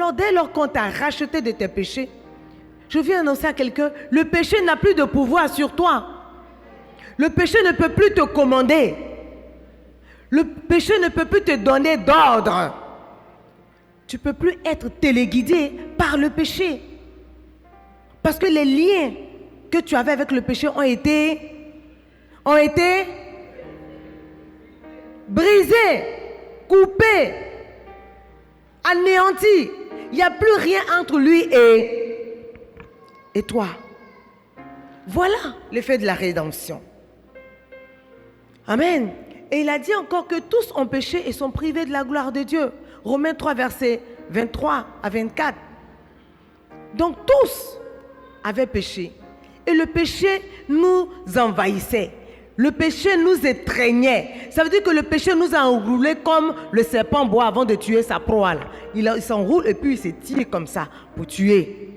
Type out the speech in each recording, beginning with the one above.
Alors dès lors qu'on t'a racheté de tes péchés, je viens annoncer à quelqu'un, le péché n'a plus de pouvoir sur toi. Le péché ne peut plus te commander. Le péché ne peut plus te donner d'ordre. Tu ne peux plus être téléguidé par le péché. Parce que les liens que tu avais avec le péché ont été brisés, coupés, anéantis. Il n'y a plus rien entre lui et toi. Voilà l'effet de la rédemption. Amen. Et il a dit encore que tous ont péché et sont privés de la gloire de Dieu. Romains 3, versets 23 à 24. Donc tous avaient péché. Et le péché nous envahissait. Le péché nous étreignait. Ça veut dire que le péché nous a enroulés comme le serpent boit avant de tuer sa proie. Il s'enroule et puis il s'étire comme ça pour tuer.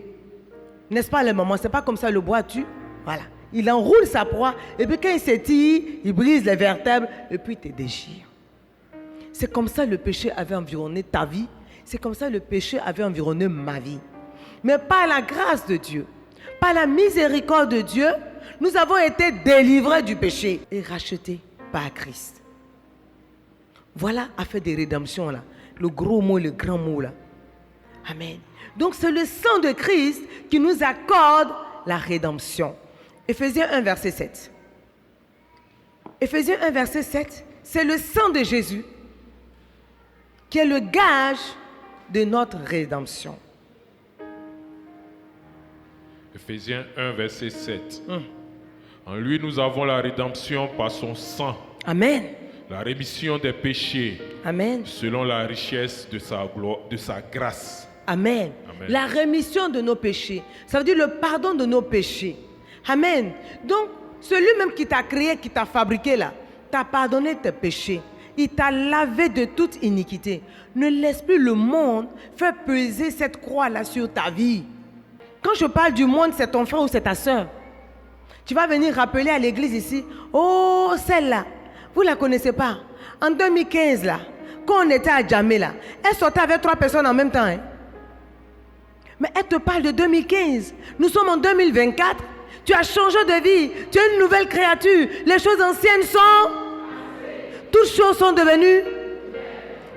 N'est-ce pas le moment? C'est pas comme ça le bois tue. Voilà. Il enroule sa proie et puis quand il s'étire, il brise les vertèbres et puis il te déchire. C'est comme ça le péché avait environné ta vie. C'est comme ça le péché avait environné ma vie. Mais par la grâce de Dieu, par la miséricorde de Dieu, nous avons été délivrés du péché et rachetés par Christ. Voilà affaire de rédemption là. Le gros mot, le grand mot là. Amen. Donc c'est le sang de Christ qui nous accorde la rédemption. Éphésiens 1, verset 7. Éphésiens 1, verset 7, c'est le sang de Jésus qui est le gage de notre rédemption. Éphésiens 1, verset 7. En lui, nous avons la rédemption par son sang. Amen. La rémission des péchés. Amen. Selon la richesse de sa gloire, de sa grâce. Amen. Amen. La rémission de nos péchés. Ça veut dire le pardon de nos péchés. Amen. Donc, celui-même qui t'a créé, qui t'a fabriqué là, t'a pardonné tes péchés. Il t'a lavé de toute iniquité. Ne laisse plus le monde faire peser cette croix-là sur ta vie. Quand je parle du monde, c'est ton frère ou c'est ta soeur. Tu vas venir rappeler à l'église ici, oh, celle-là, vous ne la connaissez pas. En 2015, là, quand on était à Djamé, là, elle sortait avec 3 personnes en même temps. Hein. Mais elle te parle de 2015. Nous sommes en 2024. Tu as changé de vie. Tu es une nouvelle créature. Les choses anciennes sont... Toutes choses sont devenues...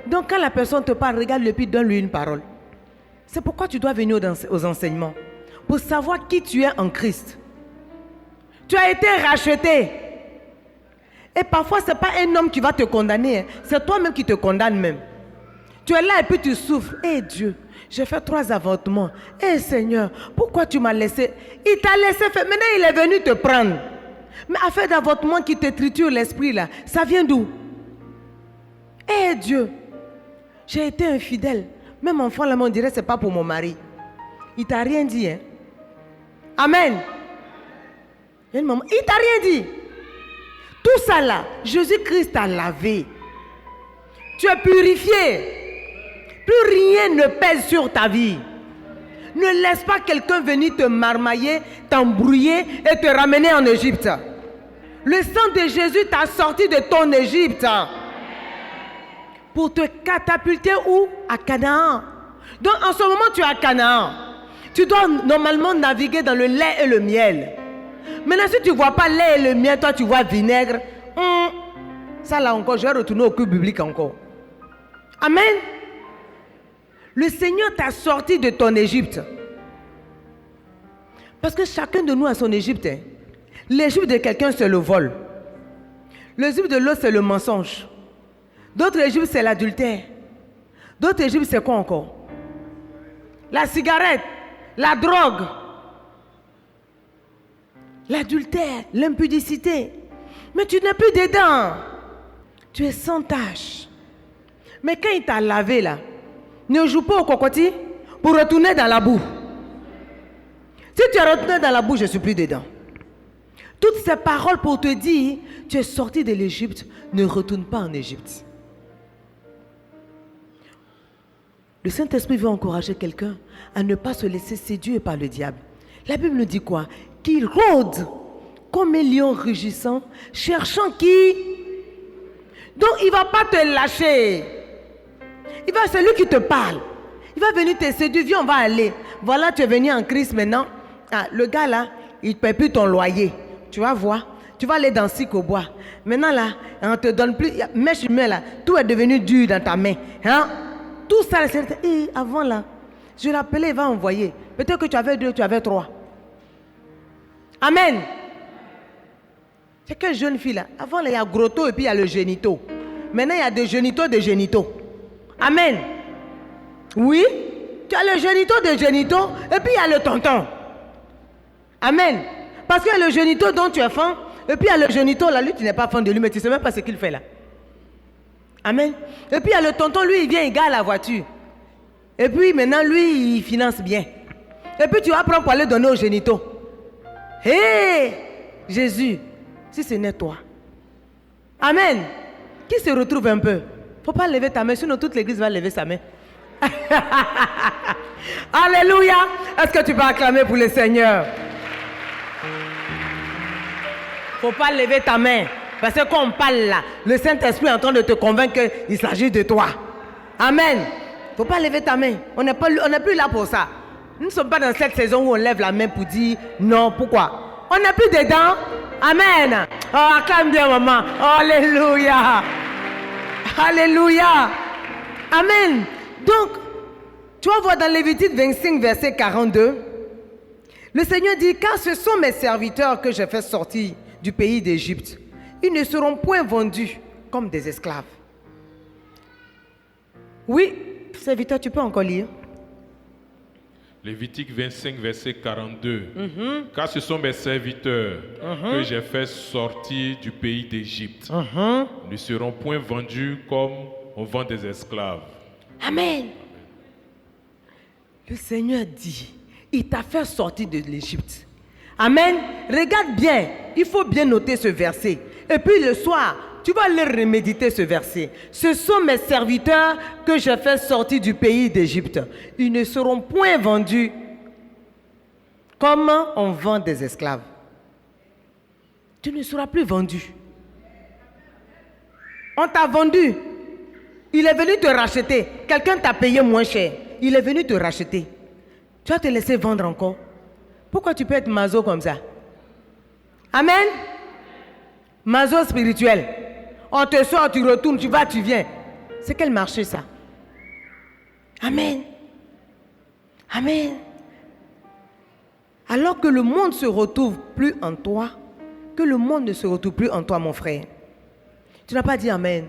Donc quand la personne te parle, regarde-le puis donne-lui une parole. C'est pourquoi tu dois venir aux enseignements. Pour savoir qui tu es en Christ. Tu as été racheté. Et parfois, ce n'est pas un homme qui va te condamner. Hein. C'est toi-même qui te condamne même. Tu es là et puis tu souffres. Eh Dieu, j'ai fait 3 avortements. Eh Seigneur, pourquoi tu m'as laissé? Il t'a laissé faire. Maintenant, il est venu te prendre. Mais affaire d'avortement qui te triture l'esprit là, ça vient d'où? Eh Dieu, j'ai été infidèle. Même enfant là, on dirait que ce n'est pas pour mon mari. Il t'a rien dit. Hein? Amen. Il t'a rien dit. Tout ça là, Jésus-Christ t'a lavé. Tu es purifié. Plus rien ne pèse sur ta vie. Ne laisse pas quelqu'un venir te marmailler, t'embrouiller et te ramener en Égypte. Le sang de Jésus t'a sorti de ton Égypte. Pour te catapulter où? À Canaan. Donc en ce moment tu es à Canaan. Tu dois normalement naviguer dans le lait et le miel. Maintenant si tu ne vois pas lait et le miel, toi tu vois vinaigre. Ça là encore, je vais retourner au culte biblique encore. Amen. Le Seigneur t'a sorti de ton Égypte. Parce que chacun de nous a son Égypte. Hein. L'Égypte de quelqu'un c'est le vol. L'Égypte de l'autre c'est le mensonge. D'autres Égypte c'est l'adultère. D'autres Égypte c'est quoi encore? La cigarette, la drogue, l'adultère, l'impudicité. Mais tu n'es plus dedans. Tu es sans tache. Mais quand il t'a lavé là, ne joue pas au cocotier pour retourner dans la boue. Si tu es retourné dans la boue, je ne suis plus dedans. Toutes ces paroles pour te dire, tu es sorti de l'Égypte, ne retourne pas en Égypte. Le Saint-Esprit veut encourager quelqu'un à ne pas se laisser séduire par le diable. La Bible nous dit quoi? Qu'il rôde comme un lion rugissant, cherchant qui? Donc il ne va pas te lâcher. Il va, c'est lui qui te parle. Il va venir te séduire, viens, on va aller. Voilà, tu es venu en Christ maintenant. Ah, le gars là, il ne paie plus ton loyer. Tu vas voir. Tu vas aller dans Sikobois. Maintenant là, on ne te donne plus. Mèche humaine là, tout est devenu dur dans ta main. Hein? Tout ça, avant là, je l'appelais, il va envoyer. Peut-être que tu avais 2, tu avais 3. Amen. C'est quelle jeune fille là? Avant là, il y a Grotto et puis il y a le génito. Maintenant, il y a des génitos. Amen. Oui, tu as le génito de génito et puis il y a le tonton. Amen. Parce qu'il y a le génito dont tu es fan et puis il y a le génito là, lui tu n'es pas fan de lui mais tu ne sais même pas ce qu'il fait là. Amen. Et puis il y a le tonton, lui il vient, il gare la voiture. Et puis maintenant lui il finance bien. Et puis tu vas prendre pour aller donner au génito. Hé, Jésus, si ce n'est toi. Amen. Qui se retrouve un peu? Faut pas lever ta main, sinon toute l'église va lever sa main. Alléluia. Est-ce que tu peux acclamer pour le Seigneur? Faut pas lever ta main. Parce que quand on parle là, le Saint-Esprit est en train de te convaincre qu'il s'agit de toi. Amen. Faut pas lever ta main. On n'est plus là pour ça. Nous ne sommes pas dans cette saison où on lève la main pour dire non. Pourquoi? On n'est plus dedans. Amen. Oh, acclame bien maman. Alléluia. Alléluia. Amen. Donc, tu vas voir dans Lévitique 25, verset 42, le Seigneur dit, car ce sont mes serviteurs que j'ai fait sortir du pays d'Égypte. Ils ne seront point vendus comme des esclaves. Oui, serviteur, tu peux encore lire. Lévitique 25, verset 42. Car ce sont mes serviteurs que j'ai fait sortir du pays d'Égypte. Ils ne seront point vendus comme on vend des esclaves. Amen. Le Seigneur dit, il t'a fait sortir de l'Égypte. Amen. Regarde bien, il faut bien noter ce verset. Et puis le soir, tu vas aller reméditer ce verset. Ce sont mes serviteurs que j'ai fait sortir du pays d'Égypte. Ils ne seront point vendus comme on vend des esclaves. Tu ne seras plus vendu. On t'a vendu. Il est venu te racheter. Quelqu'un t'a payé moins cher. Il est venu te racheter. Tu vas te laisser vendre encore. Pourquoi tu peux être maso comme ça? Amen. Maso spirituel. On te sort, tu retournes, tu vas, tu viens. C'est quel marché ça? Amen. Amen. Alors que le monde ne se retrouve plus en toi, que le monde ne se retrouve plus en toi, mon frère. Tu n'as pas dit Amen.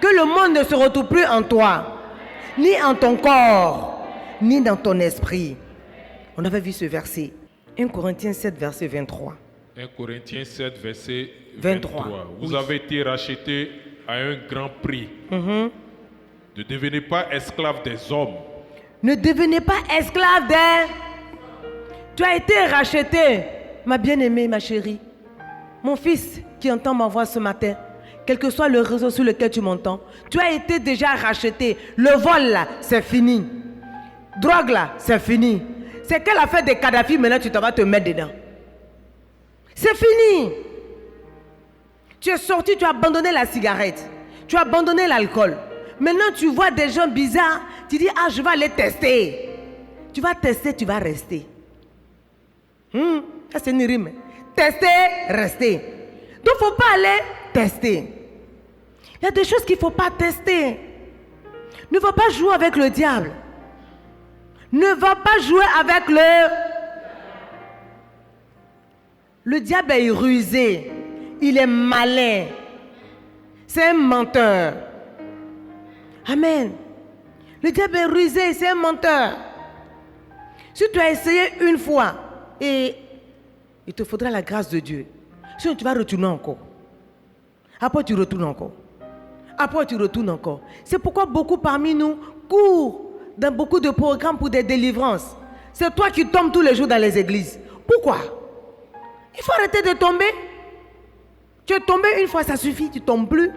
Que le monde ne se retrouve plus en toi, ni en ton corps, ni dans ton esprit. On avait vu ce verset. 1 Corinthiens 7, verset 23. 1 Corinthiens 7, verset 23. Vous avez été rachetés à un grand prix. Ne devenez pas esclaves des hommes. Ne devenez pas esclaves des... Tu as été racheté, ma bien-aimée, ma chérie. Mon fils qui entend ma voix ce matin, quel que soit le réseau sur lequel tu m'entends, tu as été déjà racheté. Le vol là, c'est fini. Drogue là, c'est fini. C'est quelle affaire des Kadhafi, maintenant tu t'en vas te mettre dedans. C'est fini. Tu es sorti, tu as abandonné la cigarette. Tu as abandonné l'alcool. Maintenant tu vois des gens bizarres, tu dis, ah je vais aller tester. Tu vas tester, tu vas rester. Ça c'est une rime. Tester, rester. Donc il ne faut pas aller tester. Il y a des choses qu'il ne faut pas tester. Ne va pas jouer avec le diable. Ne va pas jouer avec le diable est rusé. Il est malin. C'est un menteur. Amen. Le diable est rusé, c'est un menteur. Si tu as essayé une fois, et il te faudra la grâce de Dieu. Sinon tu vas retourner encore. Après tu retournes encore. Après tu retournes encore. C'est pourquoi beaucoup parmi nous courent dans beaucoup de programmes pour des délivrances. C'est toi qui tombes tous les jours dans les églises. Pourquoi? Il faut arrêter de tomber. Tu es tombé une fois, ça suffit, tu ne tombes plus.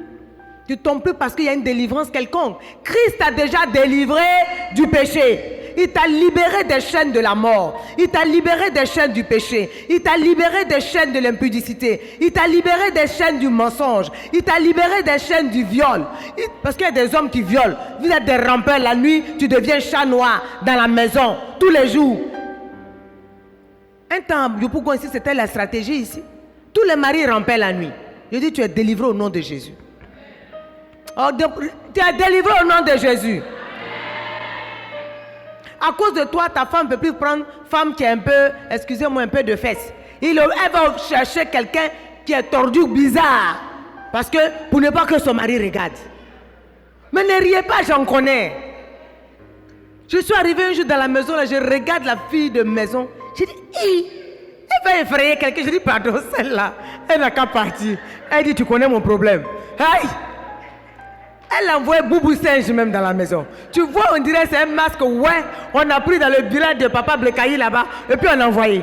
Tu ne tombes plus parce qu'il y a une délivrance quelconque. Christ t'a déjà délivré du péché. il t'a libéré des chaînes de la mort. Il t'a libéré des chaînes du péché. Il t'a libéré des chaînes de l'impudicité. Il t'a libéré des chaînes du mensonge. Il t'a libéré des chaînes du viol. Parce qu'il y a des hommes qui violent. Vous êtes des rampeurs la nuit, tu deviens chat noir dans la maison, tous les jours. Un temps, pourquoi ici, c'était la stratégie ici. Tous les maris rampaient la nuit. Je dis, tu es délivré au nom de Jésus. Oh, tu es délivré au nom de Jésus. À cause de toi, ta femme ne peut plus prendre femme qui est un peu, excusez-moi, un peu de fesses. Elle va chercher quelqu'un qui est tordu, bizarre. Parce que, pour ne pas que son mari regarde. Mais ne riez pas, j'en connais. Je suis arrivé un jour dans la maison, là, je regarde la fille de maison. Je dis, elle va effrayer quelqu'un. Je dis, pardon, celle-là, elle n'a qu'à partir. Elle dit, tu connais mon problème. Aïe! Elle a envoyé Boubou Singe même dans la maison. Tu vois, on dirait c'est un masque, ouais, on a pris dans le village de Papa Blekaï là-bas, et puis on a envoyé.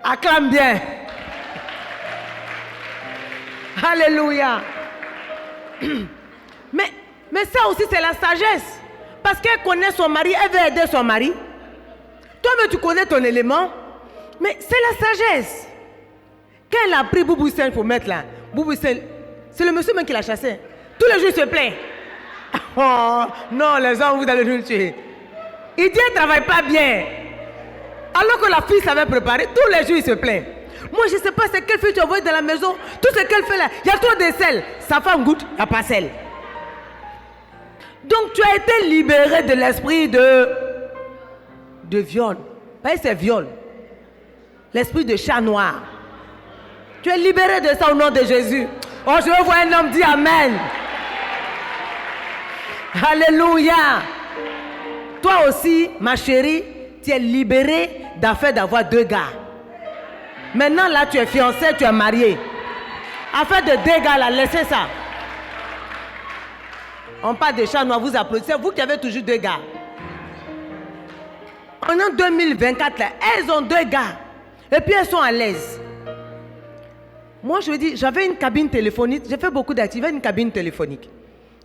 Acclame bien. Alléluia. Mais ça aussi c'est la sagesse. Parce qu'elle connaît son mari, elle veut aider son mari. Toi-même tu connais ton élément. Mais c'est la sagesse. Quand elle a pris Boubou Singe pour mettre là, Boubou Singe, c'est le monsieur même qui l'a chassé. Tous les jours il se plaint. Oh non, les hommes vous allez nous tuer. Il dit elle ne travaille pas bien. Alors que la fille savait préparer, tous les jours il se plaint. Moi je ne sais pas c'est quelle fille tu as envoyée dans la maison. Tout ce qu'elle fait là, il y a trop de sel. Sa femme goûte, il n'y a pas sel. Donc tu as été libéré de l'esprit de viol. Vous voyez, c'est viol. L'esprit de chat noir. Tu es libéré de ça au nom de Jésus. Oh, je veux voir un homme dire Amen. Alléluia. Toi aussi, ma chérie, tu es libérée d'affaire d'avoir 2 gars. Maintenant, là, tu es fiancée, tu es mariée. Affaire de 2 gars, là, laissez ça. On parle de chat noir, vous applaudissez. Vous qui avez toujours 2 gars. En 2024, là, elles ont 2 gars. Et puis elles sont à l'aise. Moi, je veux dire, j'avais une cabine téléphonique. J'ai fait beaucoup d'activités, une cabine téléphonique.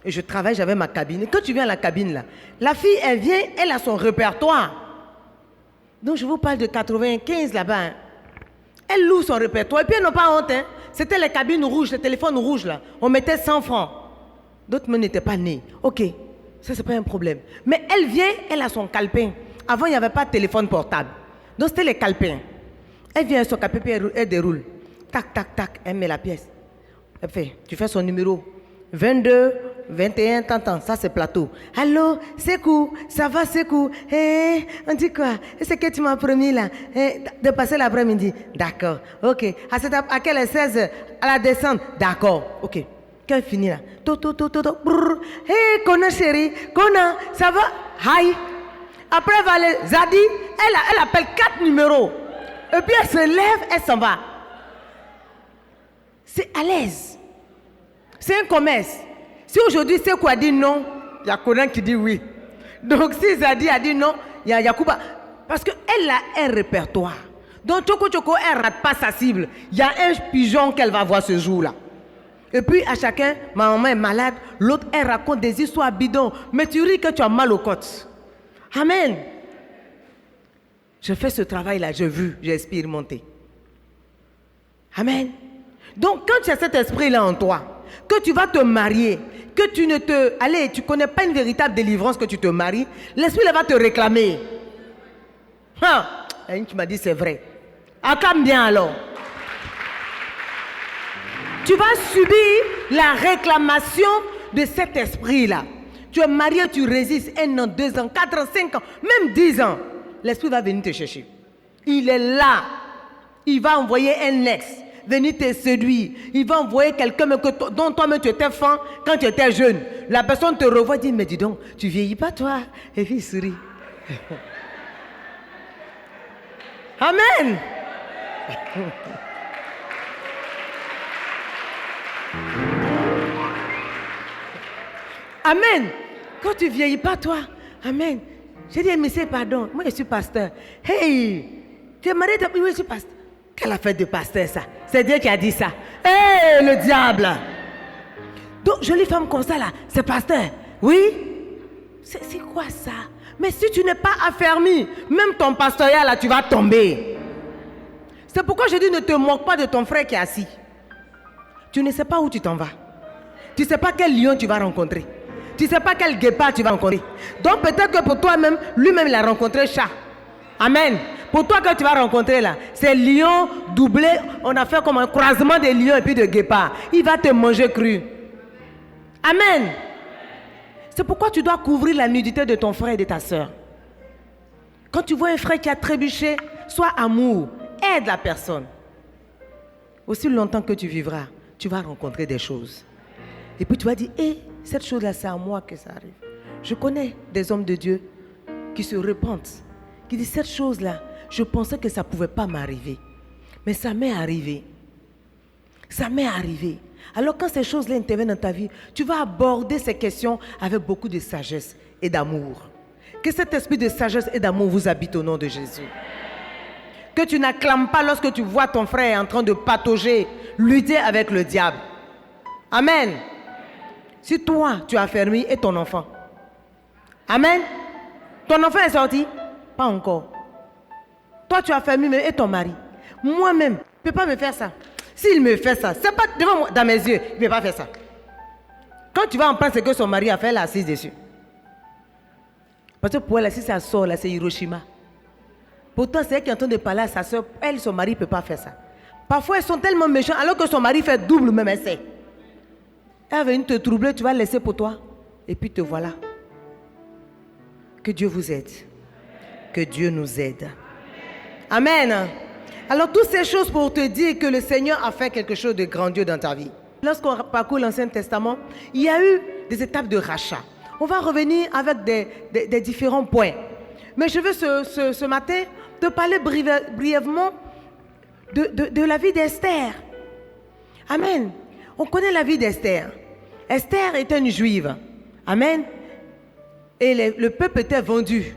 Et je travaille, j'avais ma cabine. Et quand tu viens à la cabine, là, la fille, elle vient, elle a son répertoire. Donc, je vous parle de 95 là-bas. Hein. Elle loue son répertoire. Et puis, elles n'ont pas honte. Hein. C'était les cabines rouges, les téléphones rouges, là. On mettait 100 francs. D'autres même n'étaient pas nés. OK, ça, c'est pas un problème. Mais elle vient, elle a son calepin. Avant, il n'y avait pas de téléphone portable. Donc, c'était les calepins. Elle vient, son calepin, elle déroule. Tac, tac, tac, elle met la pièce. Elle fait, tu fais son numéro. 22, 21, tant, ça c'est plateau. Allô, Sekou, ça va Sekou? On dit quoi? C'est que tu m'as promis là, de passer l'après-midi. D'accord, ok. À quelle est 16 heures? À la descente? D'accord, ok. Quand elle finit là, Kona chérie, Kona, ça va? Hi. Après elle va aller, Zadi, elle appelle 4 numéros. Et puis elle se lève, elle s'en va. C'est à l'aise. C'est un commerce. Si aujourd'hui Sekou a dit non, il y a Conan qui dit oui. Donc si Zadi a dit non, il y a Yacouba. Parce qu'elle a un répertoire. Donc Choco Choco, elle ne rate pas sa cible. Il y a un pigeon qu'elle va voir ce jour-là. Et puis à chacun, ma maman est malade, l'autre elle raconte des histoires bidons. Mais tu ris que tu as mal aux côtes. Amen. Je fais ce travail-là, j'ai vu, j'ai expérimenté. Amen. Donc quand tu as cet esprit-là en toi, que tu vas te marier, que tu ne te... Allez, tu ne connais pas une véritable délivrance que tu te maries, l'esprit va te réclamer. Tu m'as dit c'est vrai. Acclame bien alors. Tu vas subir la réclamation de cet esprit-là. Tu es marié, tu résistes 1 an, 2 ans, 4 ans, 5 ans, même 10 ans. L'esprit va venir te chercher. Il est là. Il va envoyer un ex venir te séduire. Il va envoyer quelqu'un dont toi-même tu étais fan quand tu étais jeune. La personne te revoit et dit, mais dis donc, tu vieillis pas toi? Et puis il sourit. Amen. Amen. Quand tu vieillis pas toi, amen. J'ai dit, monsieur, pardon, moi je suis pasteur. Hey, tu es marié, oui, je suis pasteur. Quelle affaire de pasteur ça? C'est Dieu qui a dit ça. Hey, le diable. Donc, jolie femme comme ça là, c'est pasteur. Oui. C'est quoi ça? Mais si tu n'es pas affermi, même ton pastorat là, tu vas tomber. C'est pourquoi je dis ne te moque pas de ton frère qui est assis. Tu ne sais pas où tu t'en vas. Tu ne sais pas quel lion tu vas rencontrer. Tu ne sais pas quel guépard tu vas rencontrer. Donc peut-être que pour toi-même, lui-même il a rencontré chat. Amen. Pour toi que tu vas rencontrer là, c'est lion doublé. On a fait comme un croisement de lions et puis de guépards. Il va te manger cru. Amen. C'est pourquoi tu dois couvrir la nudité de ton frère et de ta soeur. Quand tu vois un frère qui a trébuché, sois amour, aide la personne. Aussi longtemps que tu vivras, tu vas rencontrer des choses. Et puis tu vas dire, cette chose-là, c'est à moi que ça arrive. Je connais des hommes de Dieu qui se repentent, qui disent, cette chose-là, je pensais que ça ne pouvait pas m'arriver. Mais ça m'est arrivé. Ça m'est arrivé. Alors quand ces choses-là interviennent dans ta vie, tu vas aborder ces questions avec beaucoup de sagesse et d'amour. Que cet esprit de sagesse et d'amour vous habite au nom de Jésus. Que tu n'acclames pas lorsque tu vois ton frère en train de patauger, lutter avec le diable. Amen. Si toi, tu as fermé et ton enfant. Amen. Ton enfant est sorti? Pas encore. Toi, tu as fermé et ton mari. Moi-même, je ne peux pas me faire ça. S'il me fait ça, c'est pas devant moi, dans mes yeux, il ne peut pas faire ça. Quand tu vas en prendre ce que son mari a fait, elle est assise dessus. Parce que pour elle, si ça sort, là, c'est Hiroshima. Pourtant, c'est elle qui est en train de parler à sa soeur. Elle, son mari ne peut pas faire ça. Parfois, ils sont tellement méchants, alors que son mari fait double, même elle sait. Elle est venue te troubler, tu vas laisser pour toi. Et puis te voilà. Que Dieu vous aide. Que Dieu nous aide. Amen. Alors, toutes ces choses pour te dire que le Seigneur a fait quelque chose de grandiose dans ta vie. Lorsqu'on parcourt l'Ancien Testament, il y a eu des étapes de rachat. On va revenir avec des différents points. Mais je veux ce matin te parler brièvement de la vie d'Esther. Amen. On connaît la vie d'Esther. Esther était une juive. Amen. Et le peuple était vendu.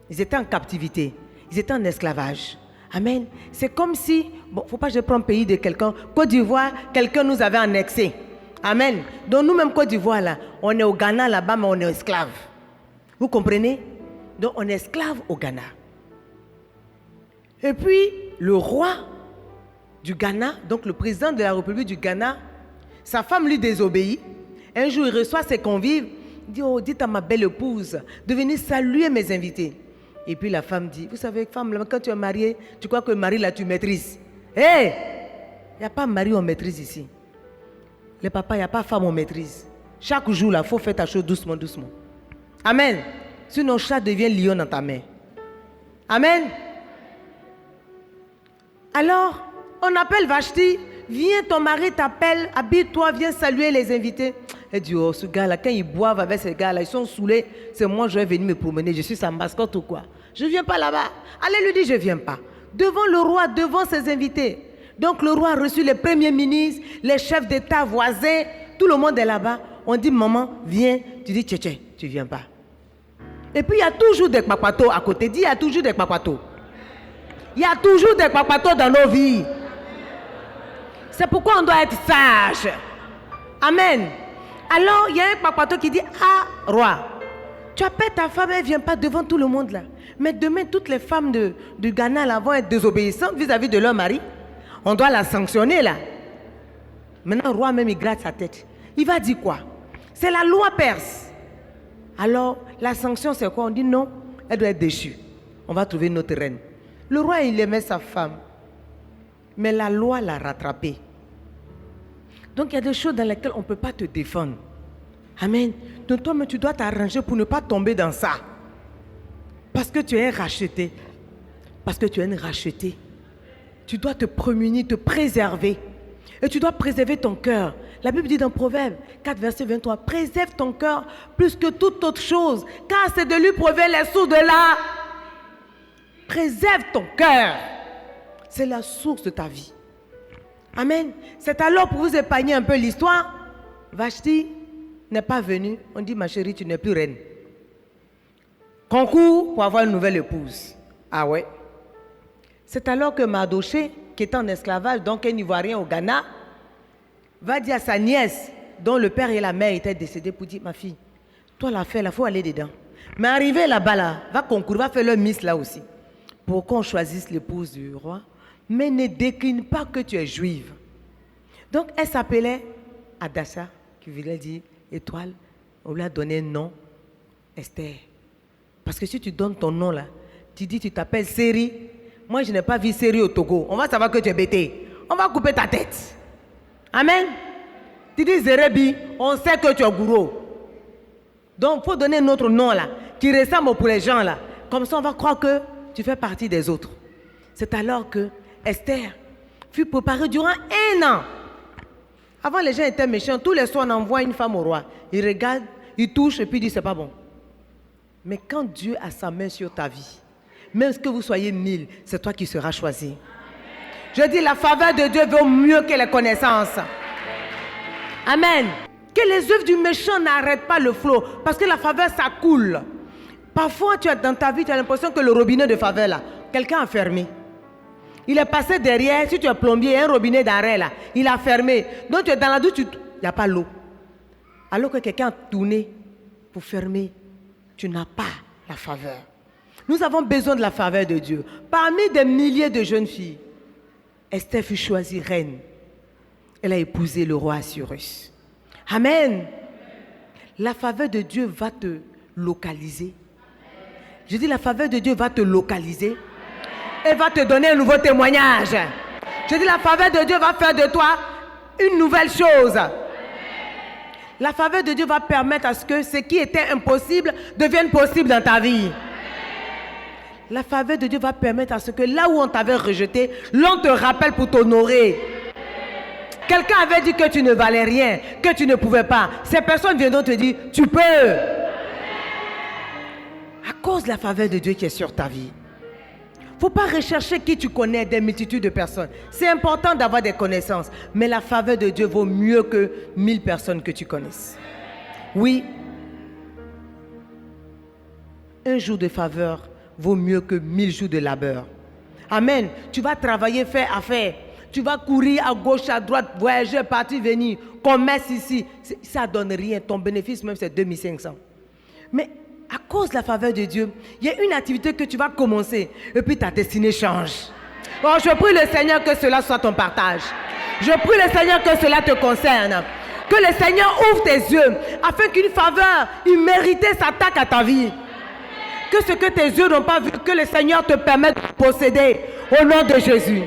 Ils étaient en captivité. Ils étaient en esclavage. Amen. C'est comme si, bon, il ne faut pas que je prenne le pays de quelqu'un. Côte d'Ivoire, quelqu'un nous avait annexé. Amen. Donc nous-mêmes, Côte d'Ivoire, là, on est au Ghana là-bas, mais on est esclave. Vous comprenez? Donc on est esclave au Ghana. Et puis, le roi du Ghana, donc le président de la République du Ghana, sa femme lui désobéit. Un jour, il reçoit ses convives. Il dit, oh, dites à ma belle épouse de venir saluer mes invités. Et puis la femme dit, vous savez, femme, quand tu es mariée, tu crois que le mari, là, tu maîtrises. Hé! Il n'y a pas mari, on maîtrise ici. Les papas, il n'y a pas femme, on maîtrise. Chaque jour, là, il faut faire ta chose doucement, doucement. Amen. Sinon, chat devient lion dans ta main. Amen. Alors, on appelle Vashti. Viens, ton mari t'appelle, habille-toi, viens saluer les invités. Elle dit, oh, ce gars-là, quand ils boivent avec ces gars-là, ils sont saoulés. C'est moi, je vais venir me promener. Je suis sa mascotte ou quoi? Je ne viens pas là-bas. Allez lui dire, je ne viens pas. Devant le roi, devant ses invités. Donc, le roi a reçu les premiers ministres, les chefs d'État voisins. Tout le monde est là-bas. On dit, maman, viens. Tu dis, tchè, tu ne viens pas. Et puis, il y a toujours des kpakpatos à côté. Dis, il y a toujours des kpakpatos. Il y a toujours des kpakpatos dans nos vies. C'est pourquoi on doit être sage. Amen. Alors, il y a un kpakpato qui dit, ah, roi, tu appelles ta femme, elle ne vient pas devant tout le monde là. Mais demain, toutes les femmes du Ghana là, vont être désobéissantes vis-à-vis de leur mari. On doit la sanctionner là. Maintenant, le roi même, il gratte sa tête. Il va dire quoi? C'est la loi perse. Alors, la sanction, c'est quoi? On dit non, elle doit être déchue. On va trouver notre reine. Le roi, il aimait sa femme. Mais la loi l'a rattrapée. Donc, il y a des choses dans lesquelles on ne peut pas te défendre. Amen. Donc, toi-même, tu dois t'arranger pour ne pas tomber dans ça. Parce que tu es un racheté. Parce que tu es une rachetée. Tu dois te prémunir, te préserver. Et tu dois préserver ton cœur. La Bible dit dans Proverbe 4, verset 23, préserve ton cœur plus que toute autre chose, car c'est de lui proviennent les sources de la. Préserve ton cœur. C'est la source de ta vie. Amen. C'est alors pour vous épargner un peu l'histoire. Vashti n'est pas venue. On dit, ma chérie, tu n'es plus reine. Concours pour avoir une nouvelle épouse. Ah ouais. C'est alors que Mardoché, qui est en esclavage, donc un Ivoirien au Ghana, va dire à sa nièce, dont le père et la mère étaient décédés, pour dire, ma fille, Toi, l'affaire, il faut aller dedans. Mais arriver là-bas, là, va concourir, va faire le Miss là aussi. Pour qu'on choisisse l'épouse du roi. Mais ne décline pas que tu es juive. Donc, elle s'appelait Adassa, qui voulait dire étoile. On lui a donné un nom, Esther. Parce que si tu donnes ton nom là, tu dis tu t'appelles Série. Moi, je n'ai pas vu Série au Togo. On va savoir que tu es bêté. On va couper ta tête. Amen. Tu dis Zérébi, on sait que tu es gourou. Donc, il faut donner un autre nom là, qui ressemble pour les gens là. Comme ça, on va croire que tu fais partie des autres. C'est alors que Esther fut préparée durant 1 an. Avant, les gens étaient méchants. Tous les soirs, on envoie une femme au roi. Il regarde, il touche et puis il dit c'est pas bon. Mais quand Dieu a sa main sur ta vie, même que vous soyez 1000, c'est toi qui seras choisi. Je dis la faveur de Dieu vaut mieux que les connaissances. Amen. Que les œuvres du méchant n'arrêtent pas le flot. Parce que la faveur, ça coule. Parfois, dans ta vie, tu as l'impression que le robinet de faveur, là, quelqu'un a fermé. Il est passé derrière, si tu es plombier, un robinet d'arrêt, là, il a fermé. Donc, tu es dans la douche, il n'y a pas l'eau. Alors que quelqu'un a tourné pour fermer, tu n'as pas la faveur. Nous avons besoin de la faveur de Dieu. Parmi des milliers de jeunes filles, Esther fut choisie reine. Elle a épousé le roi Assyrus. Amen. La faveur de Dieu va te localiser. Je dis la faveur de Dieu va te localiser. Elle va te donner un nouveau témoignage. Je dis la faveur de Dieu va faire de toi une nouvelle chose. La faveur de Dieu va permettre à ce que ce qui était impossible devienne possible dans ta vie. La faveur de Dieu va permettre à ce que là où on t'avait rejeté, l'on te rappelle pour t'honorer. Quelqu'un avait dit que tu ne valais rien, que tu ne pouvais pas. Ces personnes viendront te dire, tu peux. À cause de la faveur de Dieu qui est sur ta vie. Il ne faut pas rechercher qui tu connais, des multitudes de personnes. C'est important d'avoir des connaissances. Mais la faveur de Dieu vaut mieux que 1000 personnes que tu connaisses. Oui. Un jour de faveur vaut mieux que 1000 jours de labeur. Amen. Tu vas travailler, faire affaire. Tu vas courir à gauche, à droite, voyager, partir, venir, commerce ici. Ça ne donne rien. Ton bénéfice même, c'est 2500. Mais à cause de la faveur de Dieu, il y a une activité que tu vas commencer et puis ta destinée change. Oh, je prie le Seigneur que cela soit ton partage. Je prie le Seigneur que cela te concerne. Que le Seigneur ouvre tes yeux afin qu'une faveur imméritée s'attaque à ta vie. Que ce que tes yeux n'ont pas vu, que le Seigneur te permette de posséder au nom de Jésus.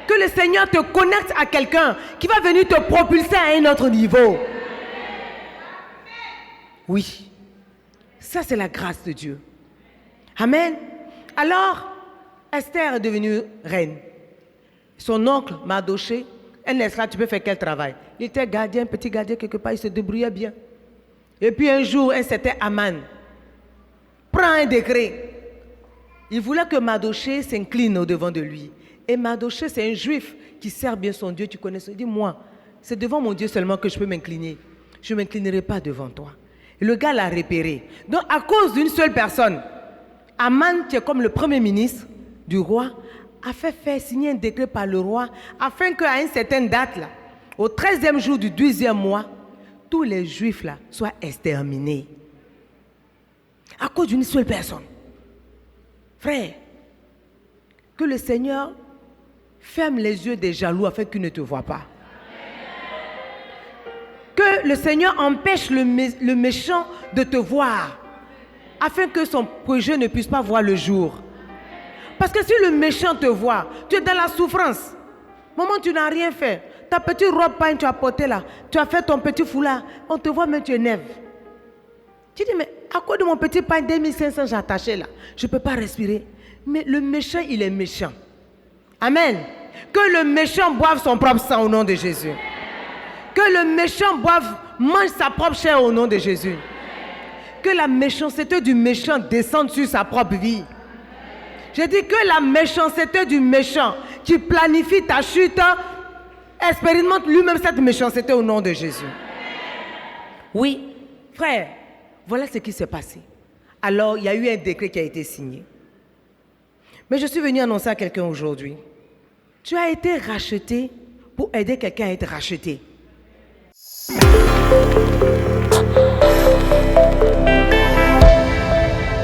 Que le Seigneur te connecte à quelqu'un qui va venir te propulser à un autre niveau. Oui. Ça, c'est la grâce de Dieu. Amen. Alors, Esther est devenue reine. Son oncle, Mardoché, un esclave, tu peux faire quel travail? Il était gardien, petit gardien quelque part, il se débrouillait bien. Et puis un jour, un certain Aman prend un décret. Il voulait que Mardoché s'incline au-devant de lui. Et Mardoché, c'est un juif qui sert bien son Dieu, tu connais ça. Il dit, moi, c'est devant mon Dieu seulement que je peux m'incliner. Je ne m'inclinerai pas devant toi. Et le gars l'a repéré. Donc, à cause d'une seule personne, Aman, qui est comme le premier ministre du roi, a fait faire signer un décret par le roi afin qu'à une certaine date, là, au 13e jour du 12e mois, tous les juifs là, soient exterminés. À cause d'une seule personne. Frère, que le Seigneur ferme les yeux des jaloux afin qu'ils ne te voient pas. Que le Seigneur empêche le méchant de te voir afin que son projet ne puisse pas voir le jour. Parce que si le méchant te voit, tu es dans la souffrance. Maman, tu n'as rien fait. Ta petite robe pagne, tu as porté là. Tu as fait ton petit foulard. On te voit, mais tu es nerveux. Tu dis, mais à quoi de mon petit pagne 2500 j'ai attaché là? Je ne peux pas respirer. Mais le méchant, il est méchant. Amen. Que le méchant boive son propre sang au nom de Jésus. Que le méchant mange sa propre chair au nom de Jésus. Que la méchanceté du méchant descende sur sa propre vie. Je dis que la méchanceté du méchant qui planifie ta chute expérimente lui-même cette méchanceté au nom de Jésus. Oui, frère, voilà ce qui s'est passé. Alors, il y a eu un décret qui a été signé. Mais je suis venu annoncer à quelqu'un aujourd'hui. Tu as été racheté pour aider quelqu'un à être racheté.